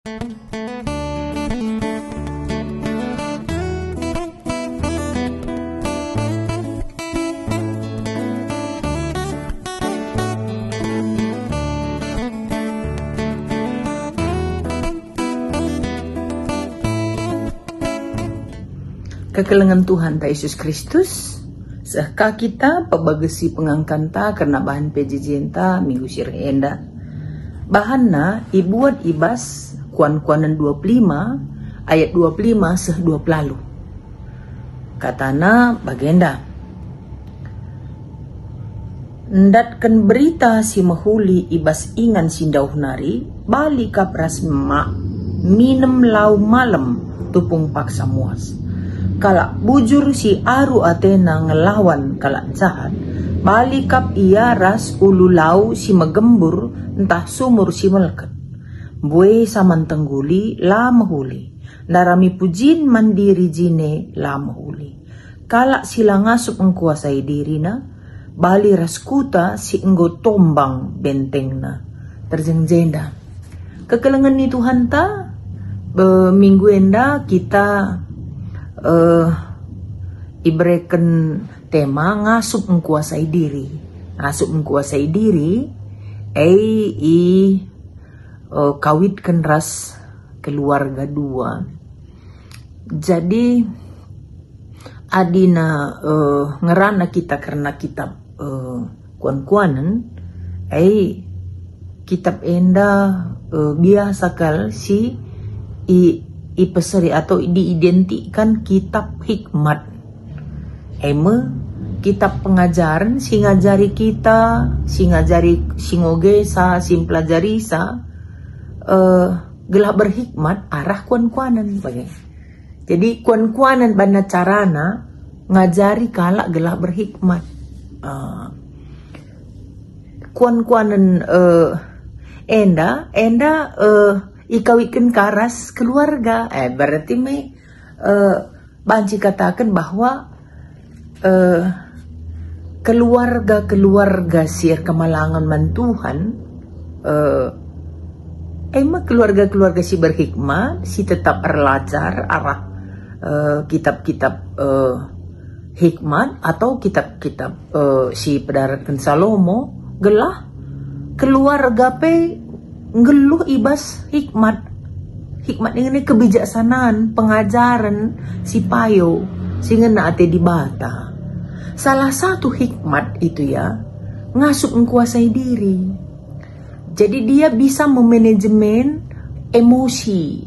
Kekelengan Tuhan ta Yesus Kristus, sehka kita pebagesi pengangkanta karena bahan pejejenta minggu sirhe enda. Bahanna ibuat ibas kuan-kuanan 25 ayat 25 seh 2 pelalu. Katana bagenda. Ndatkan berita si mahuli ibas ingan sindauh nari, bali kapras mak, minum lau malam tupung paksa muas. Kalak bujur si aru Athena ngelawan kalak jahat, balikap ia ras ulu lau si megembur entah sumur si meleket. Bue saman tengguli la mahuli, narami pujin mandiri jine la mahuli. Kalak sila ngasup mengkuasai dirina, bali ras kuta si enggo tombang bentengna. Terjengjenda. Kekelengan ni Tuhan ta, minggu enda kita iberikan tema ngasup mengkuasai diri. Ngasup mengkuasai diri kawitkan ras keluarga dua. Jadi adina ngerana kita karena kitab kuan-kuanan kitab enda biasa kal si ipeseri atau diidentikan kitab hikmat. Kitab pengajaran si ngajari kita, si ngajari si ngogesa, si pelajari sa gelah berhikmat arah kuan-kuanan bagai. Jadi kuan-kuanan bana carana ngajari kalak gelah berhikmat. Kuan-kuanan enda ikawikan karas keluarga. Berarti banci katakan bahwa keluarga siar kemalangan man Tuhan keluarga si berhikmat, si tetap erlajar arah kitab-kitab hikmat atau kitab-kitab si pedaratkan Salomo gelah keluarga ngeluh ibas hikmat ini kebijaksanaan pengajaran si payo sehingga naate dibata. Salah satu hikmat itu ya ngasup mengkuasai diri. Jadi dia bisa memanajemen emosi,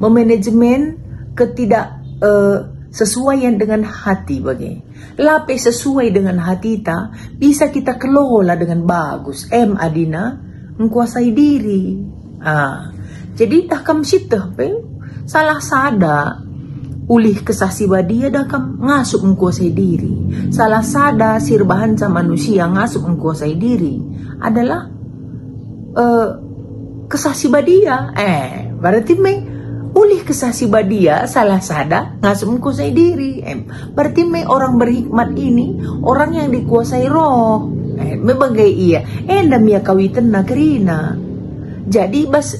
memanajemen ketidak sesuaian dengan hati bagai. Lape sesuai dengan hati kita bisa kita kelola dengan bagus. Adina mengkuasai diri. Jadi dah kam sitah salah sada ulih kesasi badia dah kam ngasup mengkuasai diri. Salah sada sirbahan sama manusia ngasup mengkuasai diri adalah kesasi badia. Berarti ulih kesasi badia salah sada ngasup mengkuasai diri. Berarti orang berhikmat ini orang yang dikuasai roh. Mebagai iya enda mia kawitan nagerina. Jadi bas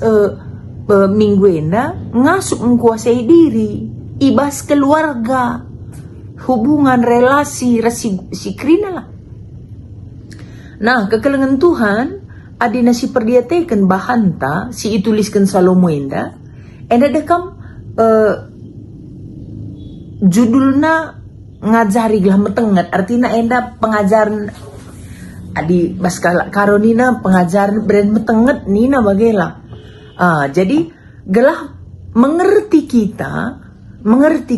minggu enda ngasup mengkuasai diri ibas keluarga hubungan relasi si krina lah. Nah kekelengan Tuhan adina si perdiatekan bahanta si ituliskan Salomo enda dekam judulna ngajari gelah metenget, artinya enda pengajaran adi baskala karonina pengajaran brand metenget nina bagela. Jadi gelah mengerti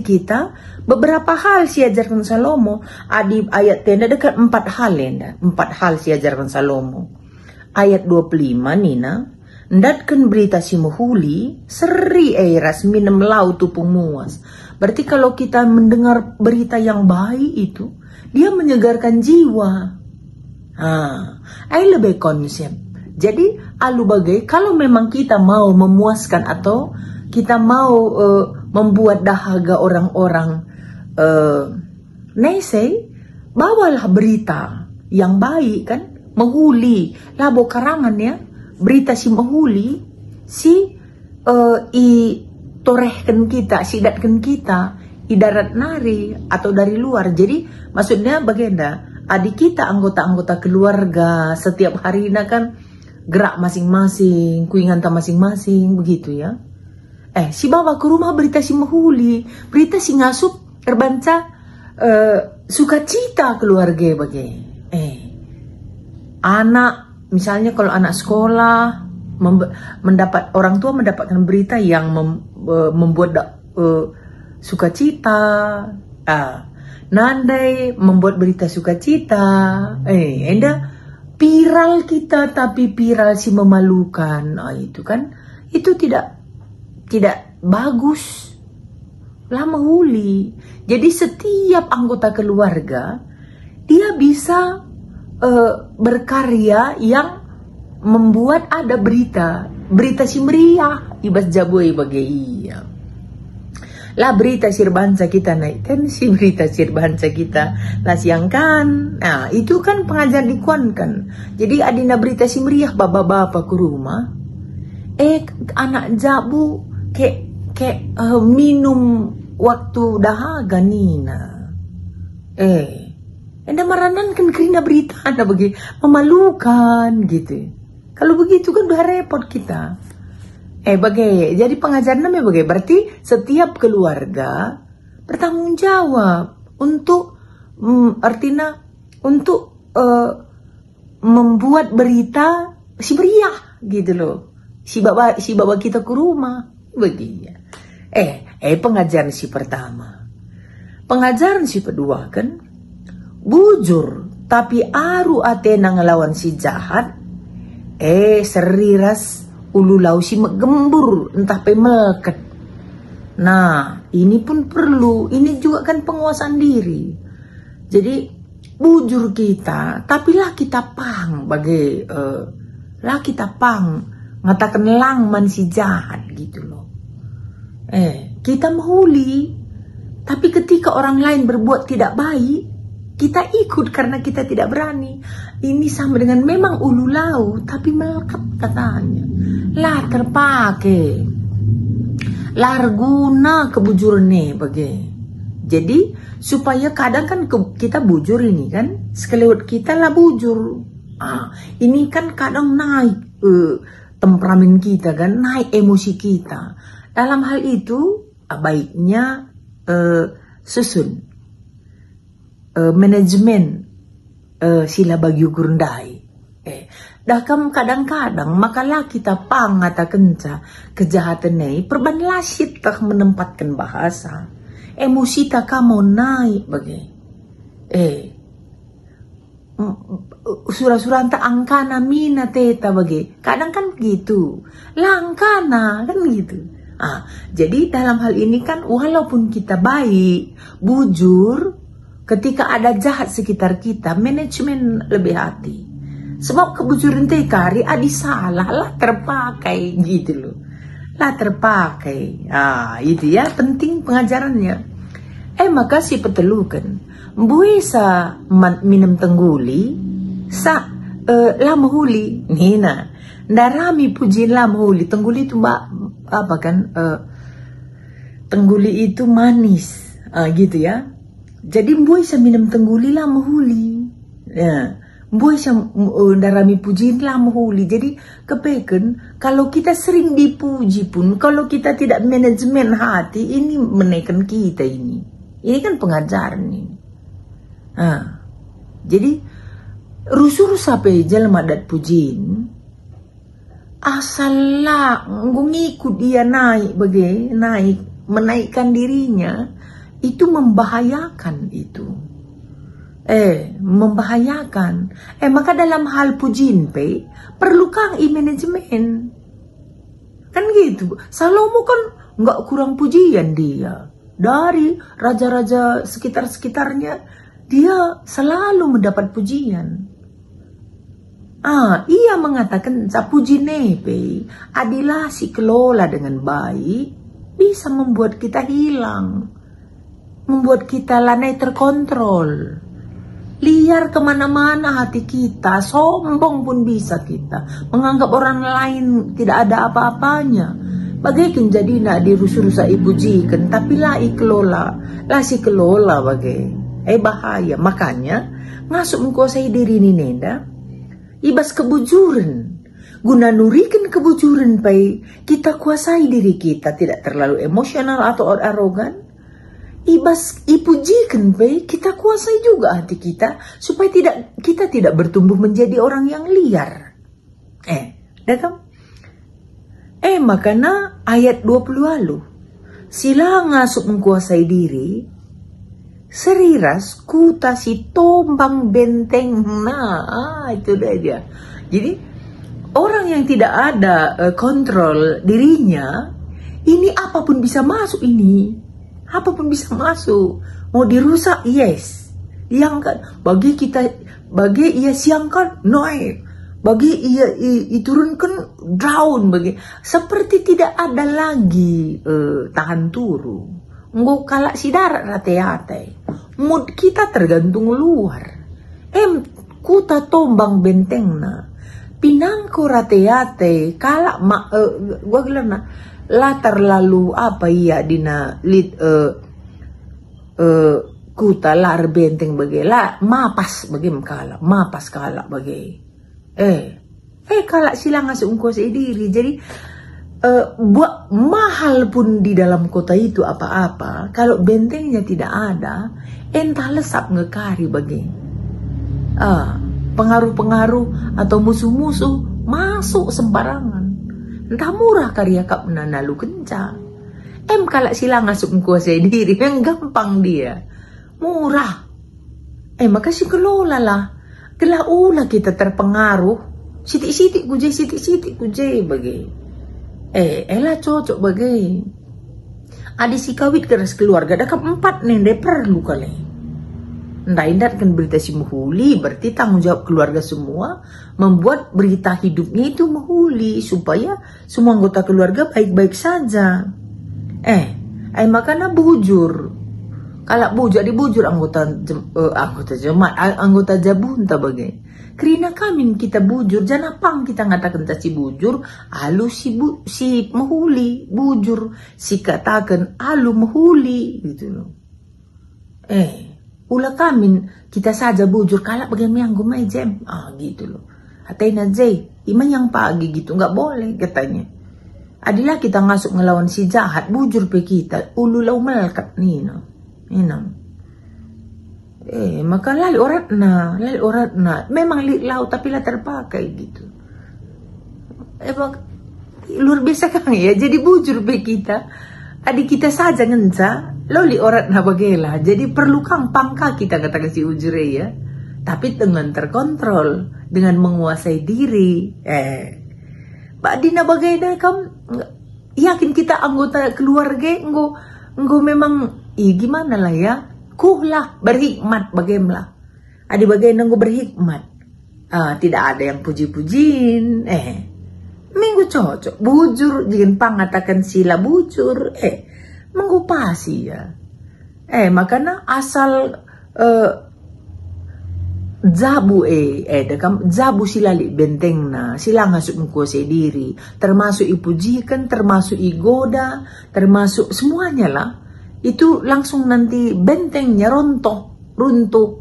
kita beberapa hal si ajarkan Salomo. Adi ayat tenda dekat 4 hal enda, 4 hal si ajarkan Salomo. Ayat 25 nina, ndatkan berita si mahuli seri ras minum lau tupung muas. Berarti kalau kita mendengar berita yang baik itu dia menyegarkan jiwa. Lebih konsep. Jadi alu bagai kalau memang kita mau memuaskan atau kita mau membuat dahaga orang-orang nese, bawalah berita yang baik kan, mahuli labo karangan ya, berita si mahuli i torehkan kita, sidatkan kita idarat nari atau dari luar. Jadi maksudnya bagaimana? Adik kita, anggota-anggota keluarga, setiap hari kan gerak masing-masing, kuinganta masing-masing, begitu ya. Si bawa ke rumah berita si mahuli, berita si ngasup terbanca sukacita keluarga bagai. Anak, misalnya kalau anak sekolah mendapat, orang tua mendapatkan berita yang membuat sukacita, nandai membuat berita sukacita, viral kita tapi viral si memalukan, itu kan, itu tidak bagus lah mahuli. Jadi setiap anggota keluarga dia bisa berkarya yang membuat ada berita si meriah ibas jaboi bagai iya. Lah berita sirbansa kita naikkan, si berita sirbansa kita lah siangkan. Nah itu kan pengajar dikuankan. Jadi adina berita si meriah bapak-bapak ke rumah, anak jabu kayak minum waktu dahaga nina. Anda maranan kan kerina berita anda bagi memalukan gitu. Kalau begitu kan udah repot kita. Jadi pengajaran namanya bagai, berarti setiap keluarga bertanggung jawab untuk artinya untuk membuat berita si meriah gitu loh. Si bawa kita ke rumah begitu. Pengajaran si pertama. Pengajaran si kedua kan bujur tapi aru atena ngelawan si jahat. Seriras ululau si gembur entah pemelket. Nah ini pun perlu, ini juga kan penguasaan diri. Jadi bujur kita, tapi lah kita pang bagai lah kita pang ngatakan langman si jahat gitu loh. Kita mahuli, tapi ketika orang lain berbuat tidak baik, kita ikut karena kita tidak berani. Ini sama dengan memang ululau, tapi melekat katanya. Lah terpakai, lah guna kebujurannya bagai. Jadi supaya kadang kan kita bujur ini kan, sekelewat kita lah bujur. Ini kan kadang naik temperamen kita kan, naik emosi kita. Dalam hal itu baiknya susun manajemen sila bagi gurundai. Dakam kadang-kadang makalah kita pang ngata kenca kejahatan nei perban lasit tak menempatkan bahasa emosi tak kamu naik bagai surah-surah tak angkana mina teta bagai kadang kan gitu langkana kan gitu. Jadi dalam hal ini kan walaupun kita baik bujur, ketika ada jahat sekitar kita manajemen lebih hati. Sebab kebujuran tekari adi salah lah terpakai gitu loh. Lah terpakai. Itu ya penting pengajarannya. Maka si petelukan. Buisa minum tengguli. Lah mahuli. Nina. Darami puji lah mahuli. Tengguli itu apa kan? Tengguli itu manis. Gitu ya. Jadi buisa minum tengguli lah mahuli. Buisa darami pujiin lah mahuli. Jadi kepeken kalau kita sering dipuji pun, kalau kita tidak manajemen hati, ini menaikkan kita ini. Ini kan pengajaran ini. Jadi rusur sampai jalan adat pujiin, asal lah ngikut dia naik menaikkan dirinya, itu membahayakan itu. Membahayakan. Maka dalam hal pujiin perlu kang manajemen. Kan gitu. Salomo kan nggak kurang pujian dia. Dari raja-raja sekitar-sekitarnya dia selalu mendapat pujian. Ia mengatakan puji nepe adilah si kelola dengan baik bisa membuat kita hilang, membuat kita lanai terkontrol. Liar kemana-mana hati kita, sombong pun bisa kita. Menganggap orang lain tidak ada apa-apanya. Bagaikan jadi nak dirusa-rusa ibujikan, tapi lah si kelola bagai. Bahaya. Makanya, ngasup menguasai diri ni nenda, ibas kebujuran. Guna nurikan kebujuran pai, kita kuasai diri kita, tidak terlalu emosional atau arogan. Ibas ipujikan pai, kita kuasai juga hati kita supaya kita tidak bertumbuh menjadi orang yang liar. Dakam? Makanya ayat 20 lalu, sila ngasup menguasai diri, seriras kuta si tombang benteng. Nah, itu dia. Jadi orang yang tidak ada kontrol dirinya, ini apapun bisa masuk ini. Apapun bisa masuk. Mau dirusak, yes. Diangkat. Bagi ia siangkan, naik. Bagi ia diturunkan, down. Seperti tidak ada lagi tahan turu. Nggak kalak si darat rate-rate. Mood kita tergantung luar. Kuta tombang benteng na. Pinangko rate-rate. Kalak gua bilang na. Lah terlalu apa iya dina kuta lar benteng bagai mapas kala bagai kala sila ngasih ungkos diri. Jadi buat mahal pun di dalam kota itu apa-apa, kalau bentengnya tidak ada, entah lesap ngekari bagai pengaruh-pengaruh atau musuh-musuh masuk sembarangan. Entah murah karya kap lalu kencang. Kalau sila ngasuk menguasai diri, yang gampang dia. Murah. Maka si kelola lah. Gelaulah kita terpengaruh. Sitik-sitik kujai bagi. Elah cocok bagi. Ada si kawit keras keluarga. Dah keempat nende perlu kali. Ndak kan berita si Mahuli, berarti tanggung jawab keluarga semua membuat berita hidupnya itu Mahuli supaya semua anggota keluarga baik-baik saja. Makanya bujur. Kalau bujur dibujur anggota jemaat, anggota jabunta bagai. Kerana kami kita bujur, jangan pang kita ngatakan si bujur, alu si Mahuli bujur, si katakan alu Mahuli gitu loh. Ula kami kita saja bujur kalak bagaimana yang gumai jem gitu loh. Hatayna jay iman yang pagi gitu nggak boleh katanya. Adilah kita ngasuk ngelawan si jahat bujur pe kita ululau melkat nino maka lali oratna memang lau tapi lah terpakai gitu. Luar biasa kan ya, jadi bujur pe kita adik kita saja ngenca loli orat na bagela. Jadi perlu kang pangka kita katakan si ujure ya. Tapi dengan terkontrol, dengan menguasai diri. Mbak Dina bagainya kam yakin kita anggota keluarga enggo memang gimana lah ya. Kuhlah berhikmat bagaimana. Adik bagainya enggo berhikmat. Tidak ada yang puji-pujiin. Minggu cocok bujur jangan pangatakan sila bujur menggupasi ya. Makanya asal jabu silali bentengna sila ngasuk menguasai diri, termasuk ipujikan, termasuk igoda, termasuk semuanya lah. Itu langsung nanti bentengnya runtuh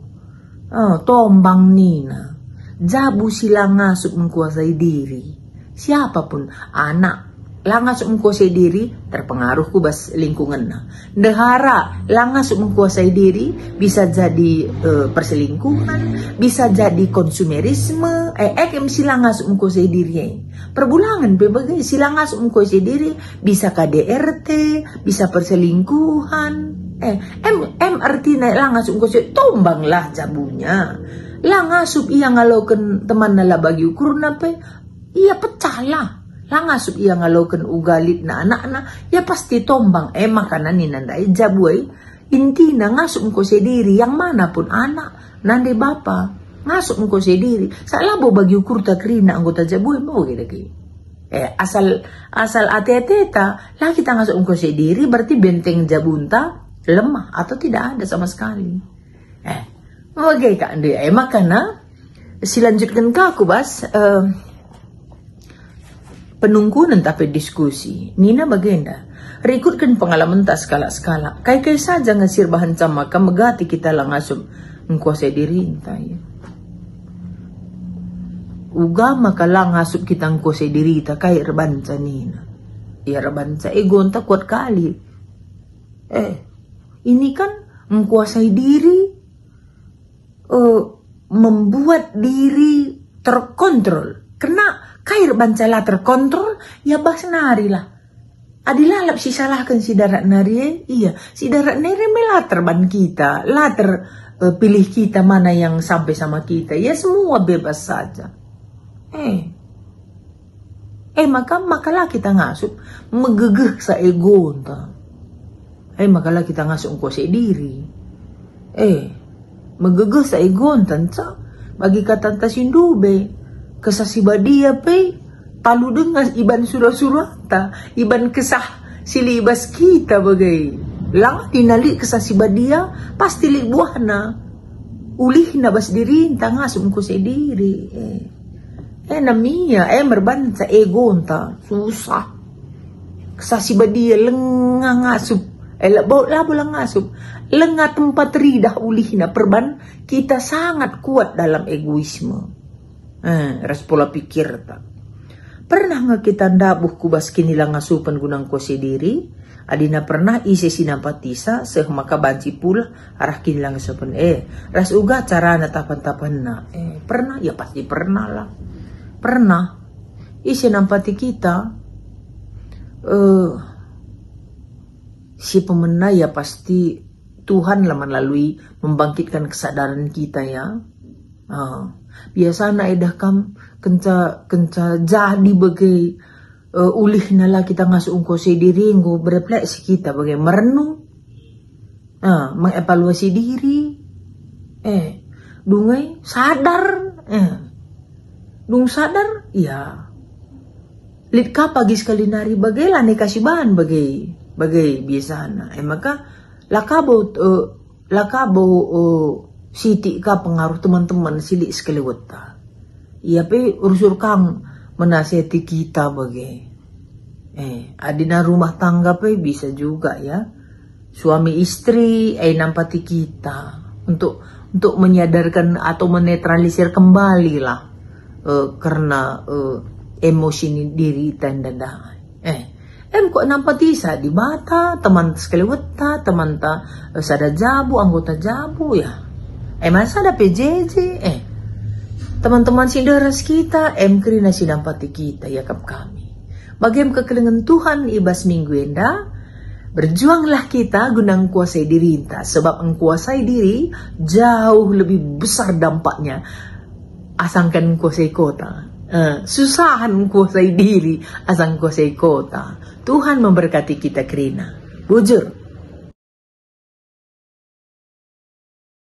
tombang nina. Jabu sila ngasuk menguasai diri. Siapapun anak langas menguasai diri terpengaruh kubas lingkungan dehara langas menguasai diri bisa jadi perselingkuhan, bisa jadi konsumerisme. Silangas menguasai diri perbulangan berbagai silangas menguasai diri bisa KDRT, bisa perselingkuhan. MRT naik langas menguasai tombang lah jabunya langasup ia ngalokan teman nala bagi ukur nape iya pecah lah. Langasup ia ngalokan ugalit na anak-anak ya pasti tombang. Makanan ni nandai jabuai inti na ngasup engkau sendiri yang manapun anak nande bapa ngasup engkau sendiri salabo bagi ukur takrina anggota jabuai mau lagi. Asal ate-ateta lah kita ngasup engkau sendiri berarti benteng jabunta lemah atau tidak ada sama sekali. Bagai kak dia, makanya silanjutkan ka aku bas penunggunan tapi diskusi. Nina bagenda, rekutkan pengalaman tak skala-skala. Kai saja ngasir bahan sama ka megati kita lang asum mengkuasai diri entah ya. Ugama ka lang asup kita mengkuasai diri ta kai rebanca nina. Ya rebanca gonta kuat kali. Ini kan mengkuasai diri, membuat diri terkontrol. Kena kair bancala terkontrol, ya bas nari lah. Adilalap si salahkan si darat nari, iya. Si darat nari melatar ban kita, latar pilih kita mana yang sampai sama kita. Ya semua bebas saja. Makalah kita ngasup, megegeh sa ego entah. Makalah kita ngasup kuasai diri. Megegeh sa ego entah. Bagi kata sindube, kesasibadia pe, talu dengas iban surah-surah ta, iban kesah silibas kita bagai. Lang tinali kesasibadia, pasti li buahna. Ulih na bas diri, entah ngasup kuasai diri. Namanya, merbansa ego entah, susah. Kesasibadia lengang ngasup. Labo lang ngasup. Lengah tempat ridah ulihna perban kita sangat kuat dalam egoisme. Ras pola pikir tak. Pernah nggak kita ndabuh kubas kini lang ngasupan gunang kuasai diri? Adina pernah isi sinampatisa seh maka banci pula arah kini lang ngasupan. Ras uga cara natapan-tapan na. Pernah? Ya pasti pernah lah. Pernah. Isi nampati kita. Si pemenang ya pasti Tuhan lah melalui membangkitkan kesadaran kita ya. Biasa na edah kam kenca jadi bagai ulih nala kita ngasuh kuasai diri ngo berefleksi kita bagai merenung, mengevaluasi diri, dungai sadar, dung sadar ya. Litka pagi sekali nari bagai lah kasih bahan bagai biasana. Maka lakabo siti ka pengaruh teman-teman silik sekali wata. Iya pe ursur kang menasihati kita bagai. Adina rumah tangga pe bisa juga ya. Suami istri nampati kita untuk menyadarkan atau menetralisir kembali lah karena emosi diri tanda kok nampati sa di bata teman sekali wata teman ta sada jabu anggota jabu ya masa ada PJJ teman-teman sindaras kita krina sinampati kita ya kami bagaimana kekelengan Tuhan ibas minggu enda berjuanglah kita gunang kuasai diri sebab mengkuasai diri jauh lebih besar dampaknya asangkan kuasai kota. Susahan kuasai diri asang kuasai kota. Tuhan memberkati kita kerina. Bujur.